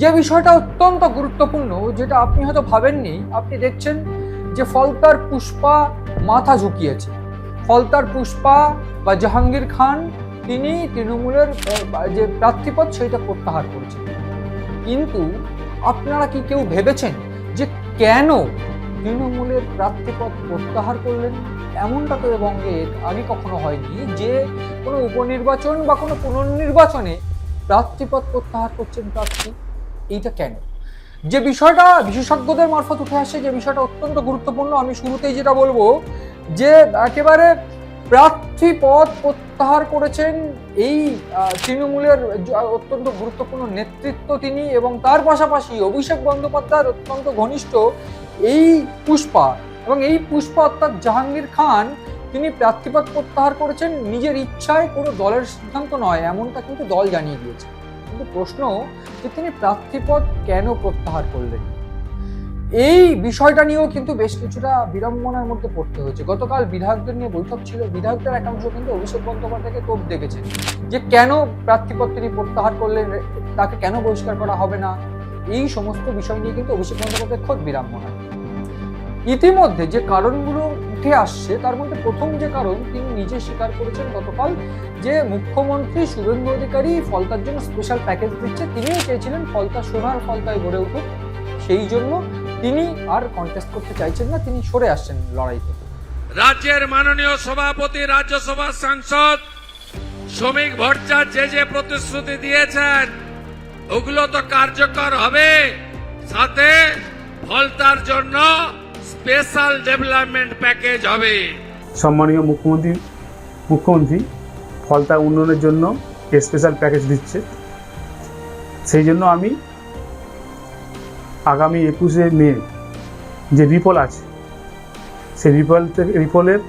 যে বিষয়টা অত্যন্ত গুরুত্বপূর্ণ, যেটা আপনি হয়তো ভাবেননি, আপনি দেখছেন যে ফলতার পুষ্পা মাথা ঝুঁকিয়েছে। ফলতার পুষ্পা বা জাহাঙ্গীর খান তিনি তৃণমূলের যে প্রার্থীপদ সেটা প্রত্যাহার করেছেন। কিন্তু আপনারা কি কেউ ভেবেছেন যে কেন তৃণমূলের প্রার্থীপদ প্রত্যাহার করলেন? এমনটা তো এবং এর আগে কখনো হয়নি যে কোনো উপনির্বাচন বা কোনো পুনর্নির্বাচনে প্রার্থীপদ প্রত্যাহার করছেন প্রার্থী। এইটা কেন? যে বিষয়টা বিশেষজ্ঞদের মারফত উঠে আসে, যে বিষয়টা অত্যন্ত গুরুত্বপূর্ণ, আমি শুরুতেই যেটা বলবো যে একেবারে প্রার্থী পদ প্রত্যাহার করেছেন এই তৃণমূলের অত্যন্ত গুরুত্বপূর্ণ নেতৃত্ব তিনি, এবং তার পাশাপাশি অভিষেক বন্দ্যোপাধ্যায়ের অত্যন্ত ঘনিষ্ঠ এই পুষ্পা, এবং এই পুষ্পা অর্থাৎ জাহাঙ্গীর খান তিনি প্রার্থীপদ প্রত্যাহার করেছেন নিজের ইচ্ছায়, কোনো দলের সিদ্ধান্ত নয়, এমনটা কিন্তু দল জানিয়ে দিয়েছে। কিন্তু প্রশ্ন যে তিনি প্রার্থীপদ কেন প্রত্যাহার করলেন, এই বিষয়টা নিয়েও কিন্তু বেশ কিছুটা বিড়ম্বনার মধ্যে পড়তে হয়েছে। গতকাল বিধায়কদের নিয়ে বৈঠক ছিল, বিধায়কদের একাংশ কিন্তু অভিষেক বন্দ্যোপাধ্যায়কে তোপ দেখেছেন যে কেন প্রার্থীপদ তিনি প্রত্যাহার করলেন, তাকে কেন বহিষ্কার করা হবে না, এই সমস্ত বিষয় নিয়ে কিন্তু অভিষেক বন্দ্যোপাধ্যায় খোদ বিড়ম্বনা। ইতিমধ্যে যে কারণগুলো উঠে আসছে তার মধ্যে প্রথম যে কারণ তিনি নিজে স্বীকার করেছেন গতকাল, যে মুখ্যমন্ত্রী শুভেন্দু অধিকারী ফলতার জন্য স্পেশাল প্যাকেজ দিচ্ছে, তিনিও চেয়েছিলেন ফলতা সোনার ফলতায় গড়ে উঠুক, সেই জন্য তিনি আর কন্টেস্ট করতে চাইছেন না, তিনি সরে আসছেন লড়াই থেকে। রাজ্যের মাননীয় সভাপতি, রাজ্যসভার সাংসদ শ্রমিক ভট্টাচার্য যে প্রতিশ্রুতি দিয়েছেন ওগুলো তো কার্যকর হবে, সাথে ফলতার জন্য স্পেশাল ডেভেলপমেন্ট প্যাকেজ হবে। সম্মানীয় মুখ্যমন্ত্রী ফলতা উন্নয়নের জন্য স্পেশাল প্যাকেজ দিচ্ছে, সেই জন্য আমি আগামী 21শে মে যে রিপোল আছে সেই রিপোলের